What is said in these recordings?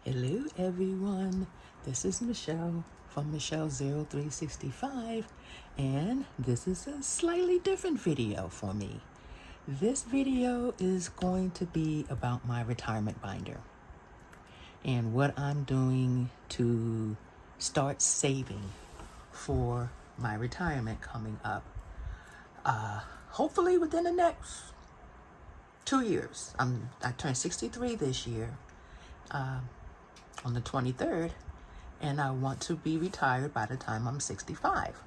Hello everyone, this is Michelle from Michelle0365, and this is a slightly different video for me. This video is going to be about my retirement binder and what I'm doing to start saving for my retirement coming up. Hopefully within the next 2 years. I turned 63 this year. On the 23rd, and I want to be retired by the time I'm 65.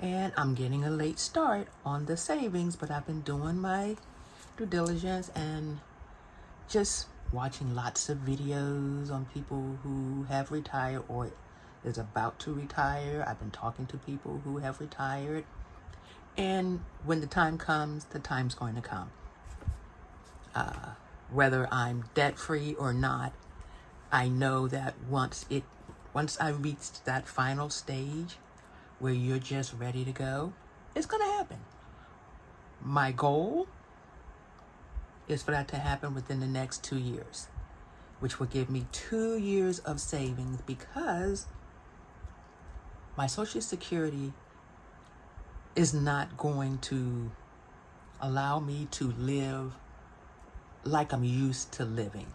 And I'm getting a late start on the savings, but I've been doing my due diligence and just watching lots of videos on people who have retired or is about to retire. I've been talking to people who have retired. And when the time comes, the time's going to come. Whether I'm debt-free or not, I know that once I reach that final stage where you're just ready to go, it's going to happen. My goal is for that to happen within the next 2 years, which will give me 2 years of savings, because my Social Security is not going to allow me to live like I'm used to living,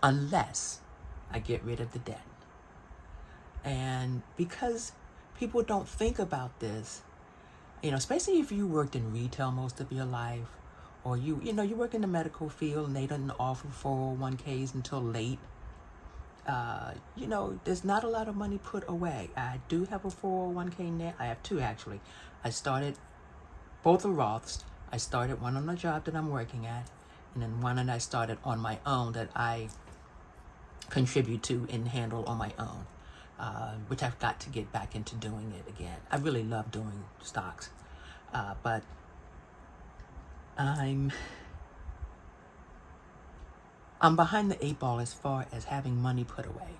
unless I get rid of the debt. And because people don't think about this, especially if you worked in retail most of your life, or you work in the medical field and they don't offer 401ks until late, there's not a lot of money put away. I do have a 401k net. I have two, actually. I started, both are Roths. I started one on the job that I'm working at, and then one that I started on my own that I contribute to and handle on my own, which I've got to get back into doing it again. I really love doing stocks, but I'm behind the 8 ball as far as having money put away.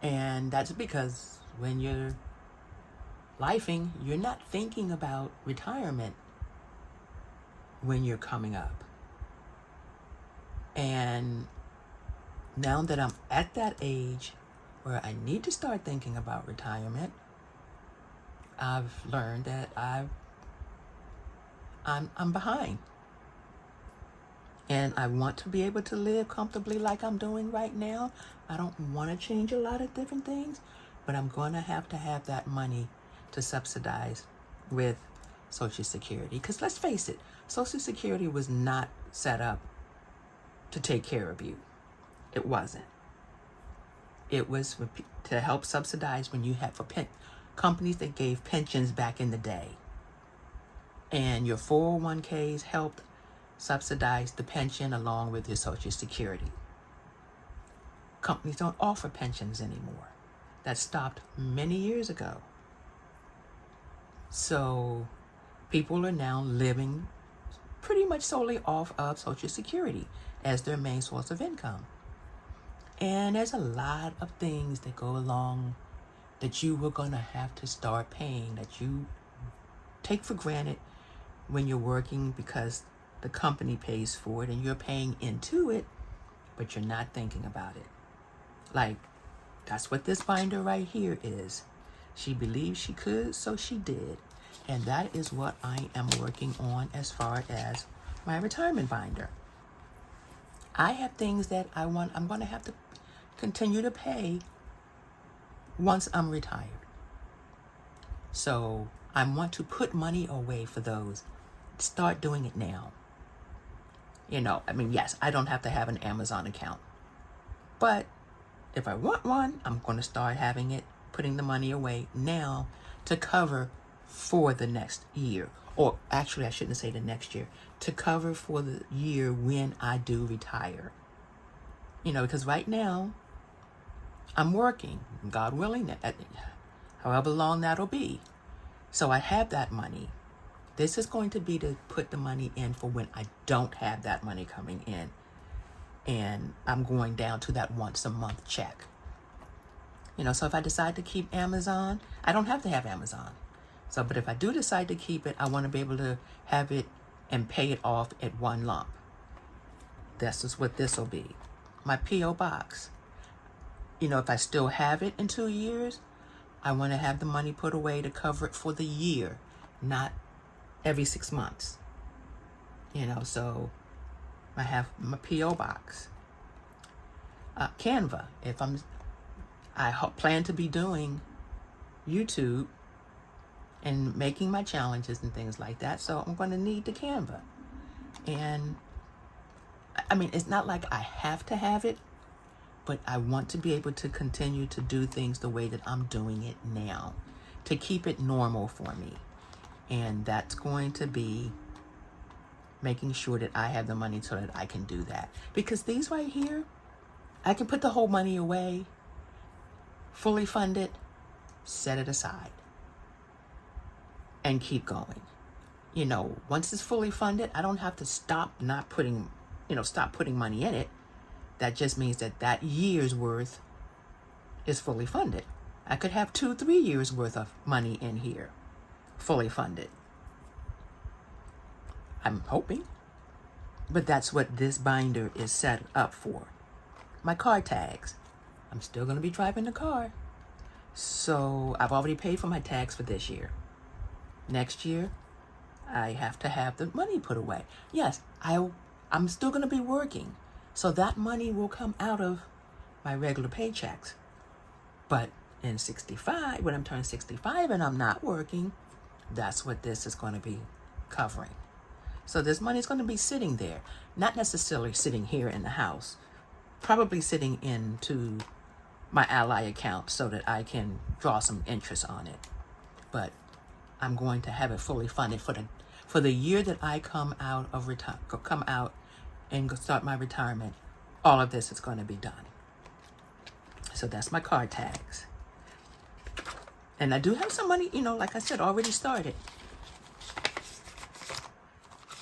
And that's because when you're lifing, you're not thinking about retirement when you're coming up. And now that I'm at that age where I need to start thinking about retirement, I've learned that I'm behind. And I want to be able to live comfortably like I'm doing right now. I don't want to change a lot of different things, but I'm going to have that money to subsidize with Social Security. Because let's face it, Social Security was not set up to take care of you. It wasn't. It was to help subsidize when you had for companies that gave pensions back in the day. And your 401ks helped subsidize the pension along with your Social Security. Companies don't offer pensions anymore. That stopped many years ago. So people are now living pretty much solely off of Social Security as their main source of income. And there's a lot of things that go along that you were going to have to start paying, that you take for granted when you're working because the company pays for it and you're paying into it, but you're not thinking about it. Like, that's what this binder right here is. She believed she could, so she did. And that is what I am working on as far as my retirement binder. I have things that I'm going to have to continue to pay once I'm retired. So I want to put money away for those. Start doing it now. Yes, I don't have to have an Amazon account. But if I want one, I'm going to start having it, putting the money away now to cover for the next year. Or actually, I shouldn't say the next year. To cover for the year when I do retire. Because right now, I'm working, God willing, however long that'll be. So I have that money. This is going to be to put the money in for when I don't have that money coming in. And I'm going down to that once a month check. So if I decide to keep Amazon, I don't have to have Amazon. But if I do decide to keep it, I want to be able to have it and pay it off at one lump. This is what this will be. My P.O. box. You know, if I still have it in 2 years, I want to have the money put away to cover it for the year, not every 6 months. You know, so I have my P.O. box. Canva. I plan to be doing YouTube and making my challenges and things like that, so I'm going to need the Canva. And I mean, it's not like I have to have it, but I want to be able to continue to do things the way that I'm doing it now, to keep it normal for me. And that's going to be making sure that I have the money so that I can do that. Because these right here, I can put the whole money away, fully fund it, set it aside, and keep going. You know, once it's fully funded, I don't have to stop putting money in it. That just means that that year's worth is fully funded. I could have 2-3 years worth of money in here, fully funded. I'm hoping. But that's what this binder is set up for. My car tags. I'm still going to be driving the car. So I've already paid for my tags for this year. Next year, I have to have the money put away. Yes, I'm still going to be working. So that money will come out of my regular paychecks. But in 65, when I'm turning 65 and I'm not working, that's what this is going to be covering. So this money is going to be sitting there, not necessarily sitting here in the house, probably sitting into my Ally account so that I can draw some interest on it. But I'm going to have it fully funded for the year that I come out and start my retirement. All of this is going to be done. So that's my car tags. And I do have some money, like I said, already started.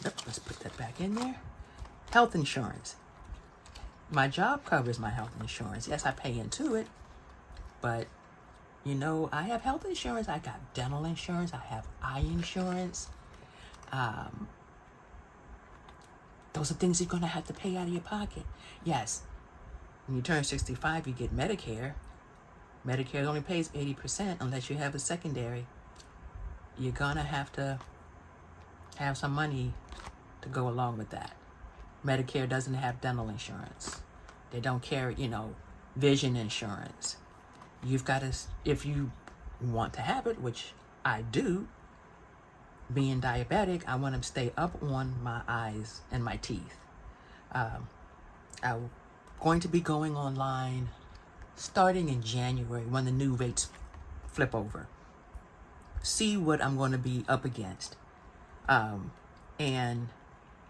Let's put that back in there. Health insurance. My job covers my health insurance. Yes, I pay into it, but I have health insurance. I got dental insurance. I have eye insurance. Those are things you're going to have to pay out of your pocket. Yes, when you turn 65, you get Medicare. Medicare only pays 80% unless you have a secondary. You're going to have some money to go along with that. Medicare doesn't have dental insurance. They don't carry, vision insurance. You've got to, if you want to have it, which I do, being diabetic, I want to stay up on my eyes and my teeth. I'm going to be going online starting in January when the new rates flip over. See what I'm going to be up against. And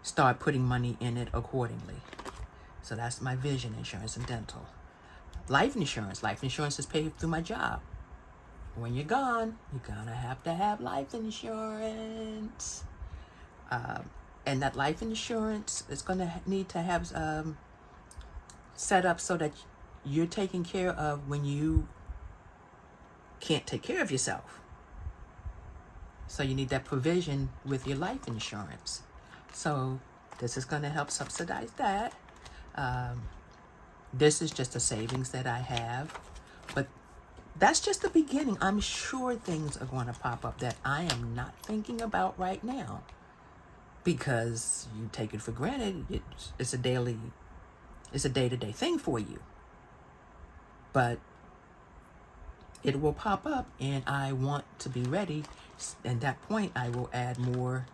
start putting money in it accordingly. So that's my vision insurance and dental. Life insurance. Life insurance is paid through my job. When you're gone, you're going to have life insurance. And that life insurance is going to need to have set up so that you're taken care of when you can't take care of yourself. So you need that provision with your life insurance. So this is going to help subsidize that. This is just a savings that I have. But that's just the beginning. I'm sure things are going to pop up that I am not thinking about right now. Because you take it for granted. It's a day-to-day thing for you. But it will pop up, and I want to be ready. At that point, I will add more,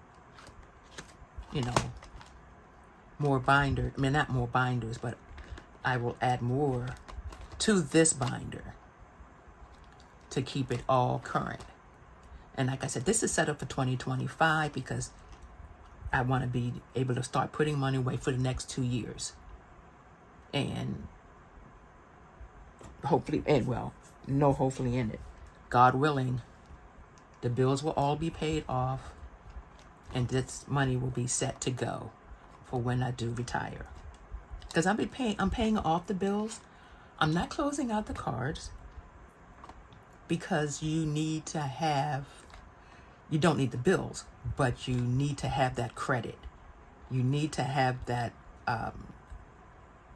more binder. I mean, not more binders, but I will add more to this binder to keep it all current. And like I said, this is set up for 2025 because I want to be able to start putting money away for the next 2 years. And hopefully in it. God willing, the bills will all be paid off and this money will be set to go for when I do retire. Because I'm paying off the bills. I'm not closing out the cards because you don't need the bills, but you need to have that credit. You need to have that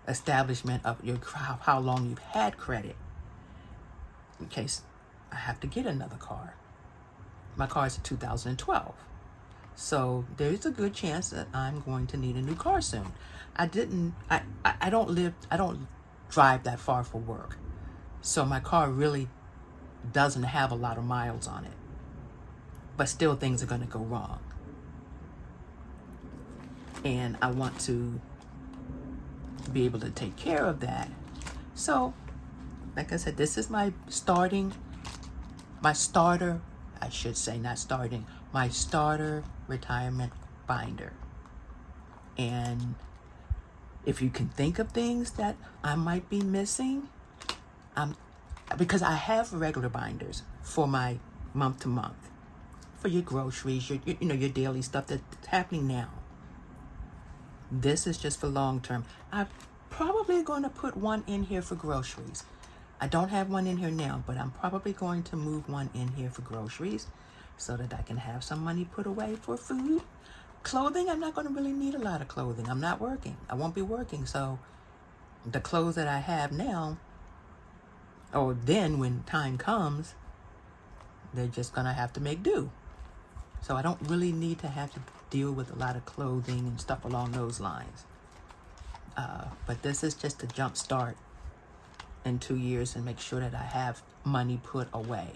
establishment of your how long you've had credit in case I have to get another car. My car is a 2012. So there's a good chance that I'm going to need a new car soon. I don't drive that far for work. So my car really doesn't have a lot of miles on it. But still things are going to go wrong. And I want to be able to take care of that. So, like I said, this is my starter, I should say, not starting, my starter retirement binder. And if you can think of things that I might be missing, because I have regular binders for my month to month, for your groceries, your daily stuff that's happening now. This is just for long term. I'm probably going to put one in here for groceries. I don't have one in here now, but I'm probably going to move one in here for groceries so that I can have some money put away for food. Clothing, I'm not going to really need a lot of clothing. I'm not working. I won't be working. So the clothes that I have now, or then when time comes, they're just going to have to make do. So I don't really need to have to deal with a lot of clothing and stuff along those lines. But this is just a jump start in 2 years and make sure that I have money put away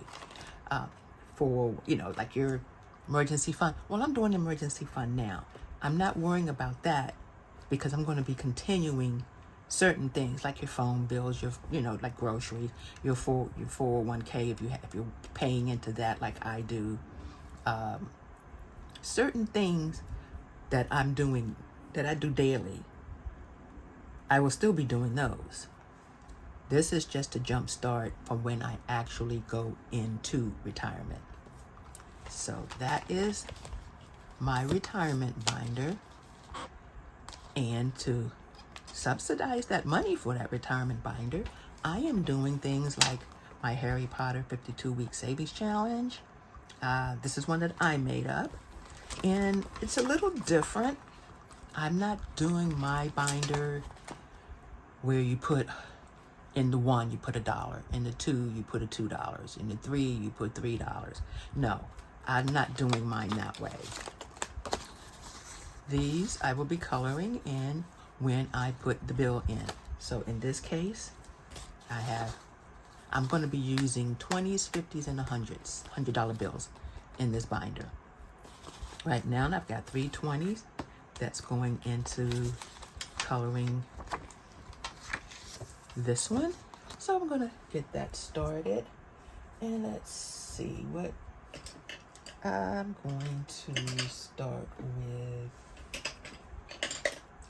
for, like your emergency fund. Well, I'm doing emergency fund now. I'm not worrying about that because I'm going to be continuing certain things like your phone bills, your, like groceries, your 401k if you're paying into that like I do. Certain things that I'm doing, that I do daily, I will still be doing those. This is just a jump start for when I actually go into retirement. So that is my retirement binder. And to subsidize that money for that retirement binder, I am doing things like my Harry Potter 52-week savings challenge. This is one that I made up. And it's a little different. I'm not doing my binder where you put, in the 1, you put $1. In the 2, you put $2. In the 3, you put $3. No, I'm not doing mine that way. These I will be coloring in when I put the bill in. So in this case, I'm going to be using 20s, 50s, and 100s, $100 bills in this binder. Right now, I've got 3 20s that's going into coloring this one. So I'm going to get that started. And let's see what I'm going to start with.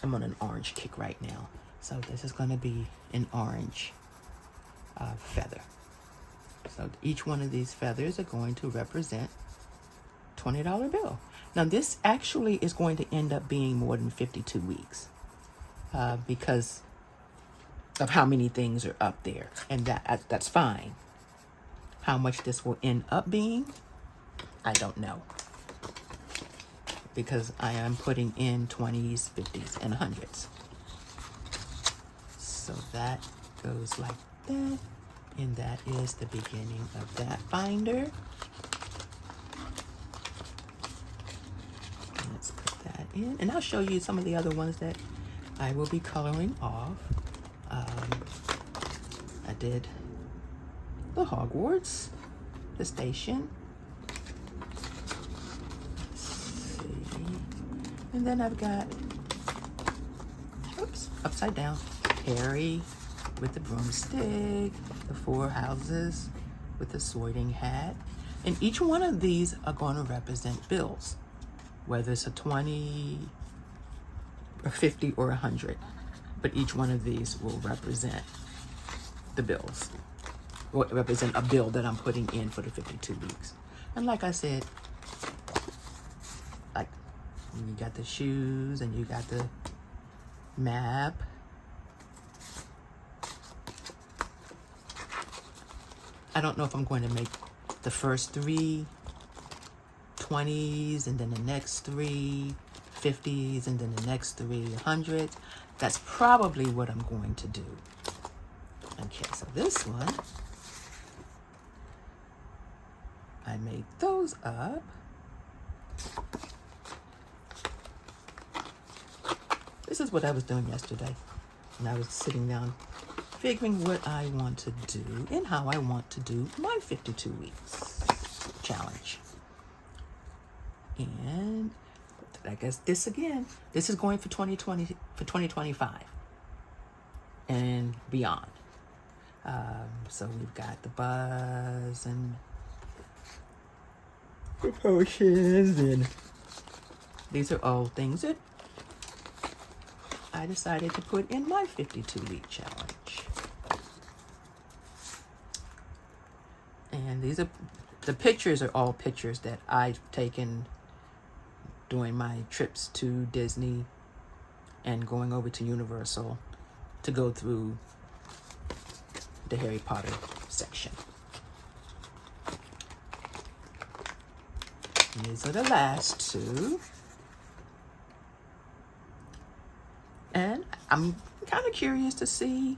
I'm on an orange kick right now. So this is going to be an orange feather. So each one of these feathers are going to represent $20 bill. Now this actually is going to end up being more than 52 weeks because of how many things are up there, and that's fine. How much this will end up being, I don't know, because I am putting in 20s, 50s, and 100s. So that goes like that, and that is the beginning of that binder. Let's put that in, and I'll show you some of the other ones that I will be coloring off. I did the Hogwarts, the station. Let's see. And then I've got, oops, upside down, Harry with the broomstick, the 4 houses with the sorting hat. And each one of these are going to represent bills, whether it's a 20, or 50, or 100. But each one of these will represent the bills, or represent a bill that I'm putting in for the 52 weeks. And like I said, like you got the shoes and you got the map. I don't know if I'm going to make the first 3 20s and then the next 3 50s and then the next 3 hundreds. That's probably what I'm going to do. Okay, so this one, I made those up. This is what I was doing yesterday. And I was sitting down figuring what I want to do and how I want to do my 52 weeks challenge. And I guess this is going for 2025 and beyond. So we've got the buzz and proportions, and these are all things that I decided to put in my 52-week challenge. And these are, the pictures are all pictures that I've taken during my trips to Disney and going over to Universal to go through the Harry Potter section. These are the last two. And I'm kind of curious to see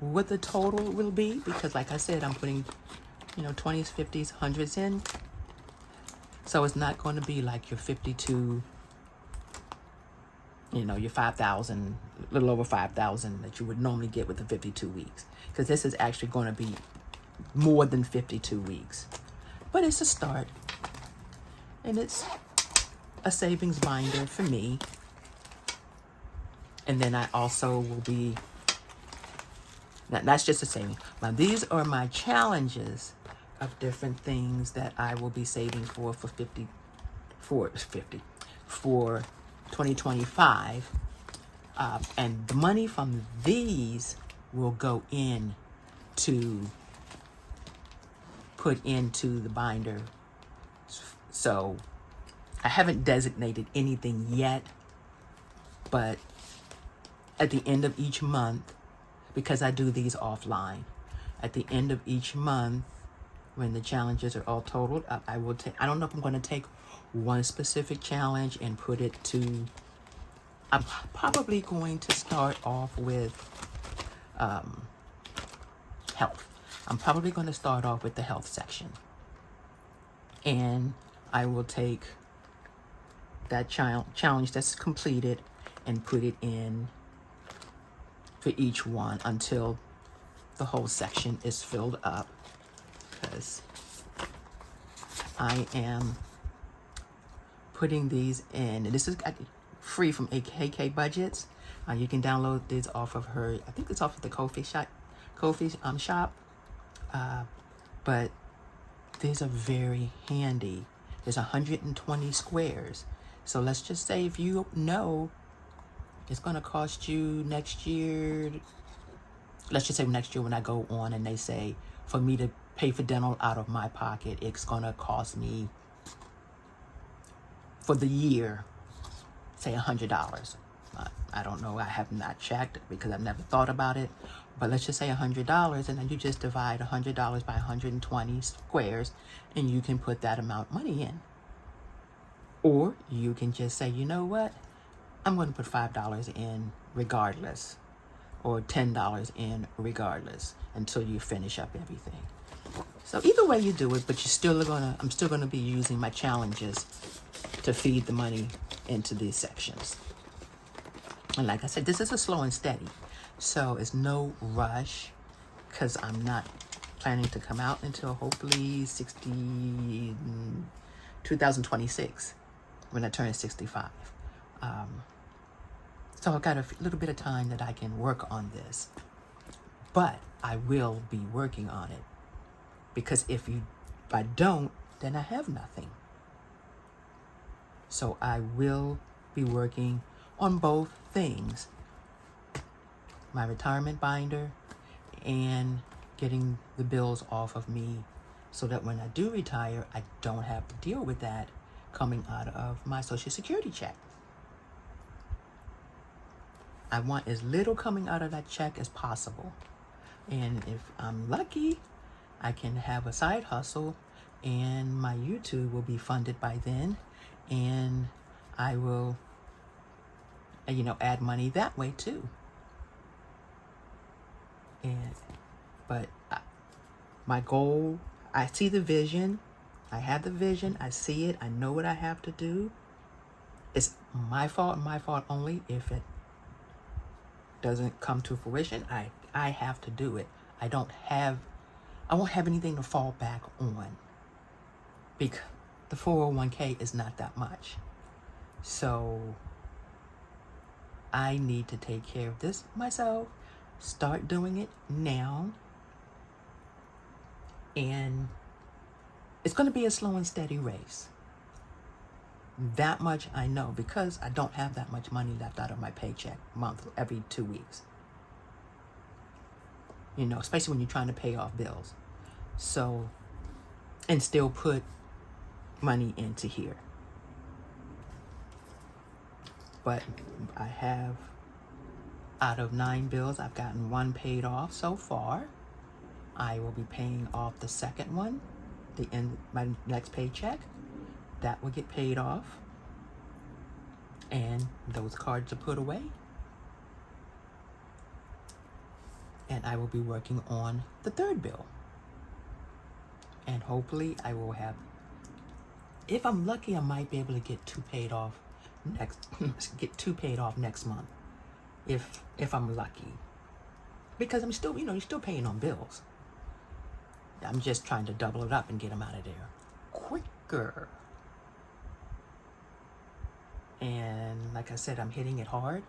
what the total will be, because like I said, I'm putting, 20s, 50s, 100s in. So it's not going to be like your 52, your 5,000, a little over 5,000 that you would normally get with the 52 weeks. Because this is actually going to be more than 52 weeks. But it's a start. And it's a savings binder for me. And then I also will be, that's just a saving. Now these are my challenges of different things that I will be saving for 2025. And the money from these will go in to put into the binder. So I haven't designated anything yet, but at the end of each month, because I do these offline, at the end of each month, when the challenges are all totaled up, I will take, I don't know if I'm going to take one specific challenge and put it to, I'm probably going to start off with health. I'm probably going to start off with the health section. And I will take that challenge that's completed and put it in for each one until the whole section is filled up, because I am putting these in, and this is free from KK Budgets. You can download this off of her, I think it's off of the Ko-fi shop. But these are very handy. There's 120 squares. So let's just say if you know it's going to cost you next year, let's just say next year when I go on and they say for me to pay for dental out of my pocket, it's going to cost me for the year, say $100. I don't know. I have not checked because I've never thought about it. But let's just say $100, and then you just divide $100 by 120 squares, and you can put that amount of money in. Or you can just say, you know what? I'm going to put $5 in regardless, or $10 in regardless, until you finish up everything. So either way you do it, but I'm still gonna be using my challenges to feed the money into these sections. And like I said, this is a slow and steady. So it's no rush, because I'm not planning to come out until hopefully 2026, when I turn 65. So I've got a little bit of time that I can work on this. But I will be working on it, because if I don't, then I have nothing. So I will be working on both things, my retirement binder and getting the bills off of me, so that when I do retire, I don't have to deal with that coming out of my Social Security check. I want as little coming out of that check as possible. And if I'm lucky, I can have a side hustle, and my YouTube will be funded by then, and I will and, add money that way too. And, but my goal, I see the vision. I have the vision. I see it. I know what I have to do. It's my fault only if it doesn't come to fruition. I have to do it. I won't have anything to fall back on, because the 401k is not that much. So I need to take care of this myself, start doing it now. And it's going to be a slow and steady race. That much I know, because I don't have that much money left out of my paycheck every 2 weeks. Especially when you're trying to pay off bills. So, and still put money into here. But I have, out of 9 bills, I've gotten 1 paid off so far. I will be paying off the second one, the end my next paycheck. That will get paid off. And those cards are put away. And I will be working on the 3rd bill. And hopefully I will have, if I'm lucky, I might be able to get 2 paid off next month. If I'm lucky. Because I'm still, you're still paying on bills. I'm just trying to double it up and get them out of there quicker. And like I said, I'm hitting it hard.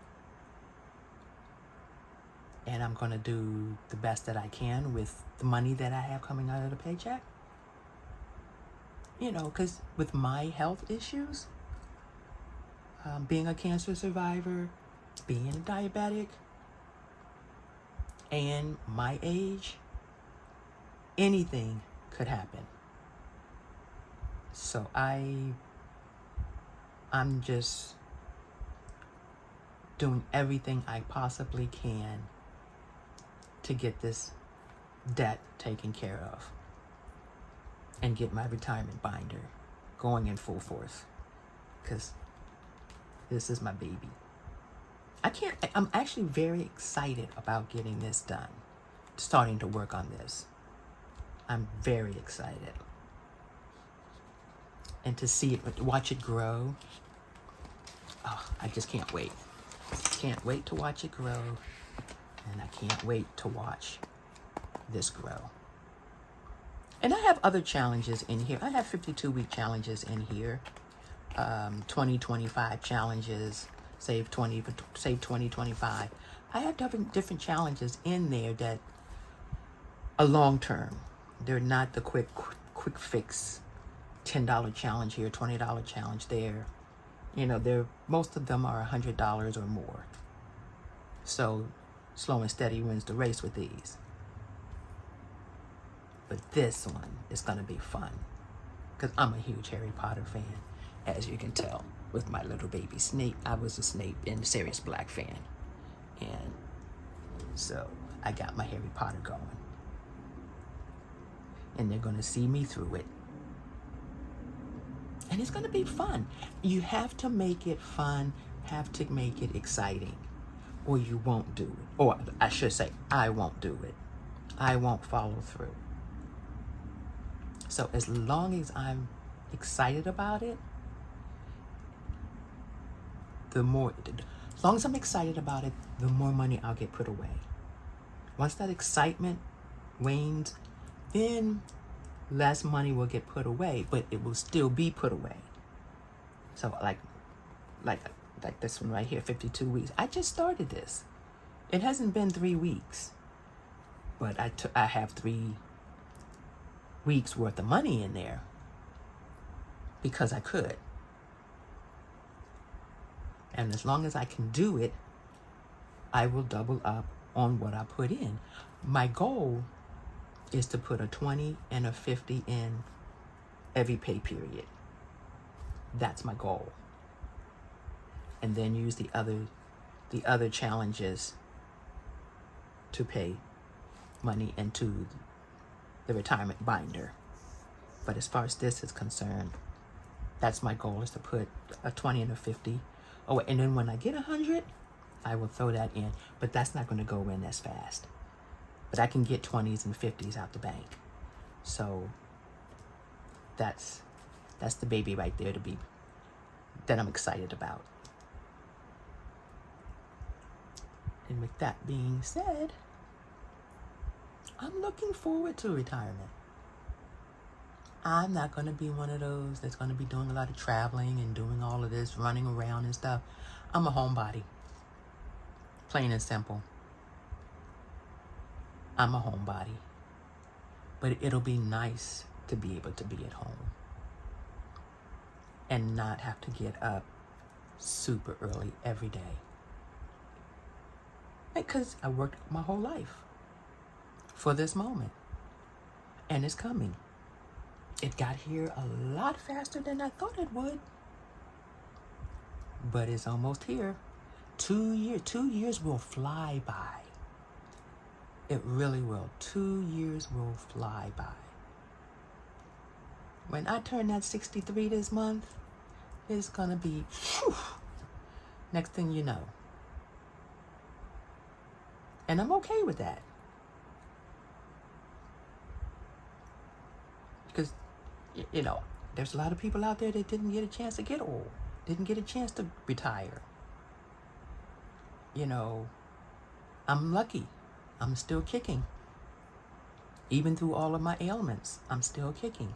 And I'm going to do the best that I can with the money that I have coming out of the paycheck. Because with my health issues, being a cancer survivor, being a diabetic, and my age, anything could happen. So I'm just doing everything I possibly can to get this debt taken care of and get my retirement binder going in full force, because this is my baby. I'm actually very excited about getting this done, starting to work on this. I'm very excited. And to see it, watch it grow. Oh, I just can't wait. Can't wait to watch it grow. And I can't wait to watch this grow. And I have other challenges in here. I have 52-week challenges in here. 2025 challenges. Save 2025. I have different challenges in there that are long term. They're not the quick fix $10 challenge here, $20 challenge there. Most of them are $100 or more. So slow and steady wins the race with these. But this one is going to be fun, because I'm a huge Harry Potter fan, as you can tell with my little baby Snape. I was a Snape and Sirius Black fan. And so I got my Harry Potter going. And they're going to see me through it. And it's going to be fun. You have to make it fun, have to make it exciting, or you won't do it. Or I should say, I won't do it. I won't follow through. So as long as I'm excited about it, as long as I'm excited about it, the more money I'll get put away. Once that excitement wanes, then less money will get put away, but it will still be put away. So like this one right here, 52 weeks. I just started this. It hasn't been 3 weeks, but I have 3 weeks worth of money in there because I could. And as long as I can do it, I will double up on what I put in. My goal is to put a 20 and a 50 in every pay period. That's my goal. And then use the other challenges to pay money into the retirement binder. But as far as this is concerned, that's my goal, is to put a 20 and a 50 Oh, and then when I get 100, I will throw that in. But that's not going to go in as fast. But I can get 20s and 50s out the bank. So that's the baby right there that I'm excited about. And with that being said, I'm looking forward to retirement. I'm not going to be one of those that's going to be doing a lot of traveling and doing all of this, running around and stuff. I'm a homebody. Plain and simple. I'm a homebody. But it'll be nice to be able to be at home and not have to get up super early every day. Because I worked my whole life for this moment. And it's coming. It got here a lot faster than I thought it would. But it's almost here. 2 years. 2 years will fly by. It really will. 2 years will fly by. When I turn that 63 this month, it's going to be, whew, next thing you know. And I'm okay with that. Because, you know, there's a lot of people out there that didn't get a chance to get old, didn't get a chance to retire. You know, I'm lucky. I'm still kicking. Even through all of my ailments, I'm still kicking.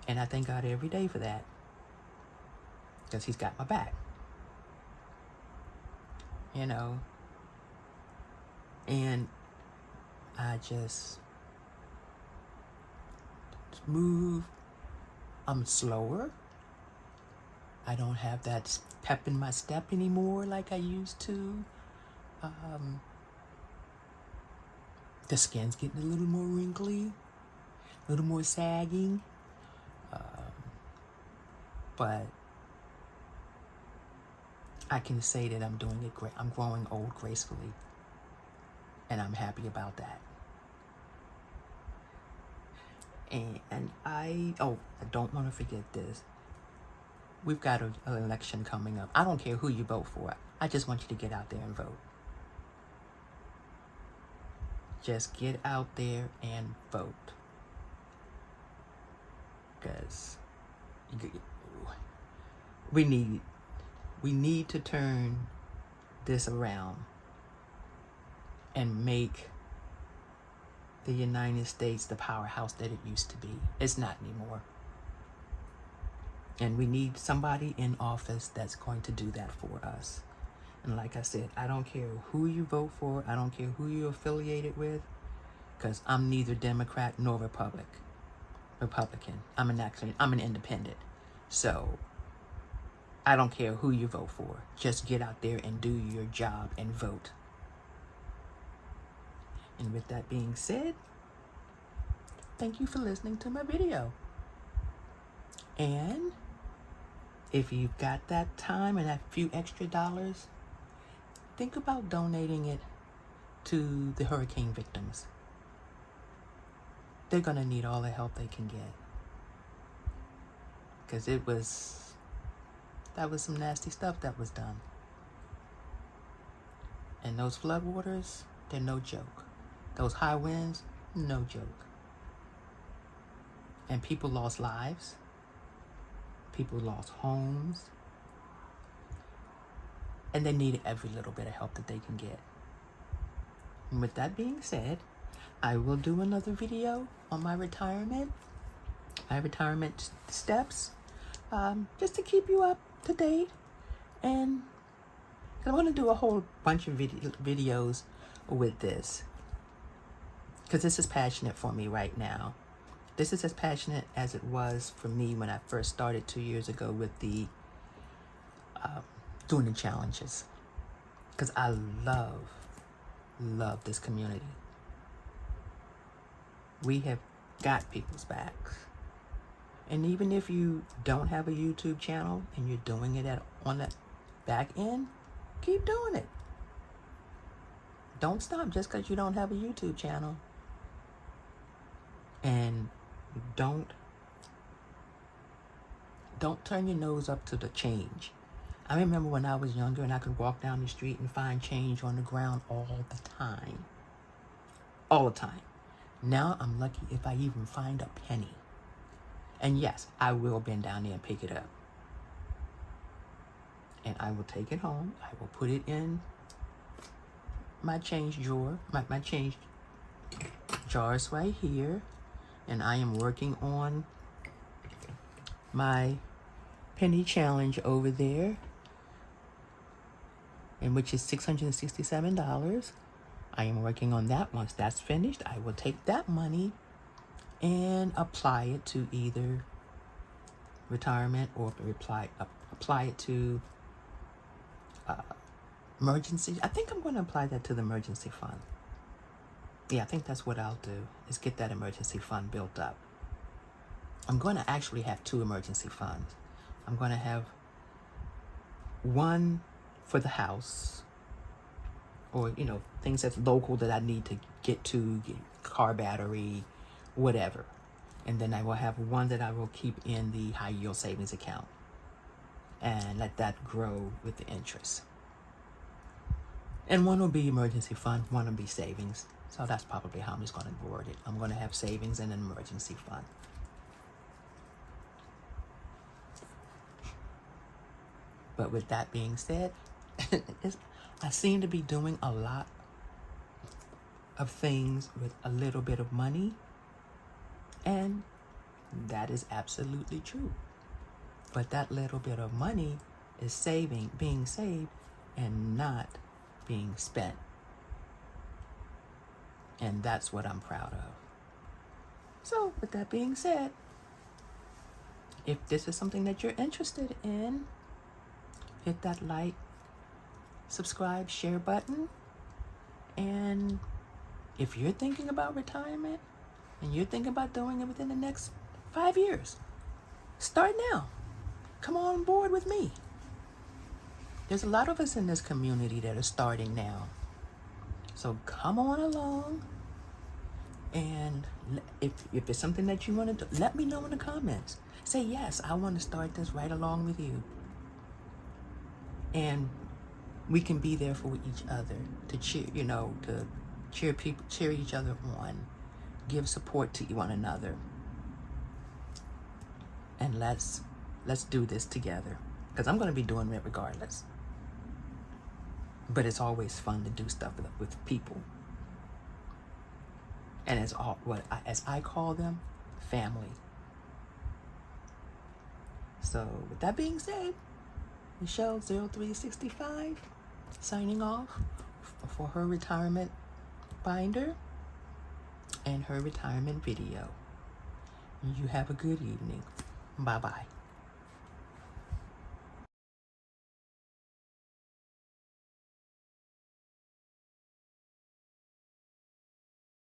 And I thank God every day for that. Because He's got my back. You know. And I just move. I'm slower. I don't have that pep in my step anymore like I used to. The skin's getting a little more wrinkly, a little more sagging. But I can say that I'm doing it great. I'm growing old gracefully. And I'm happy about that. And I don't want to forget this. We've got an election coming up. I don't care who you vote for. I just want you to get out there and vote. Just get out there and vote. Because we need to turn this around and make the United States the powerhouse that it used to be. It's not anymore. And we need somebody in office that's going to do that for us. And like I said, I don't care who you vote for. I don't care who you're affiliated with. Because I'm neither Democrat nor Republican. I'm an independent. So I don't care who you vote for. Just get out there and do your job and vote. And with that being said, thank you for listening to my video. And if you've got that time and that few extra dollars, think about donating it to the hurricane victims. They're going to need all the help they can get. Because that was some nasty stuff that was done. And those floodwaters, they're no joke. Those high winds, no joke. And people lost lives. People lost homes. And they need every little bit of help that they can get. And with that being said, I will do another video on my retirement steps, just to keep you up to date. And I want to do a whole bunch of videos with this, because this is passionate for me right now. This is as passionate as it was for me when I first started 2 years ago with the doing the challenges, because I love this community. We have got people's backs. And even if you don't have a YouTube channel and you're doing it on that back end, keep doing it. Don't stop just because you don't have a YouTube channel. And don't turn your nose up to the change. I remember when I was younger and I could walk down the street and find change on the ground all the time. All the time. Now I'm lucky if I even find a penny. And yes, I will bend down there and pick it up. And I will take it home. I will put it in my change drawer, my change jars right here. And I am working on my penny challenge over there, and which is $667. I am working on that. Once that's finished, I will take that money and apply it to either retirement or apply it to emergency. I think I'm going to apply that to the emergency fund. Yeah, I think that's what I'll do, is get that emergency fund built up. I'm going to actually have two emergency funds. I'm going to have one for the house, or, you know, things that's local that I need to get to, car battery, whatever. And then I will have one that I will keep in the high yield savings account and let that grow with the interest. And one will be emergency fund, one will be savings. So that's probably how I'm just going to word it. I'm going to have savings and an emergency fund. But with that being said, I seem to be doing a lot of things with a little bit of money. And that is absolutely true. But that little bit of money is being saved and not being spent. And that's what I'm proud of. So with that being said, if this is something that you're interested in, hit that like, subscribe, share button. And if you're thinking about retirement and you're thinking about doing it within the next 5 years, start now. Come on board with me. There's a lot of us in this community that are starting now. So come on along. And if it's something that you want to do, let me know in the comments. Say, yes, I want to start this right along with you. And we can be there for each other to cheer, to cheer each other on, give support to one another. And let's do this together, because I'm going to be doing it regardless. But it's always fun to do stuff with people. And it's all as I call them, family. So with that being said, Michelle 0365 signing off for her retirement binder and her retirement video. You have a good evening. Bye-bye.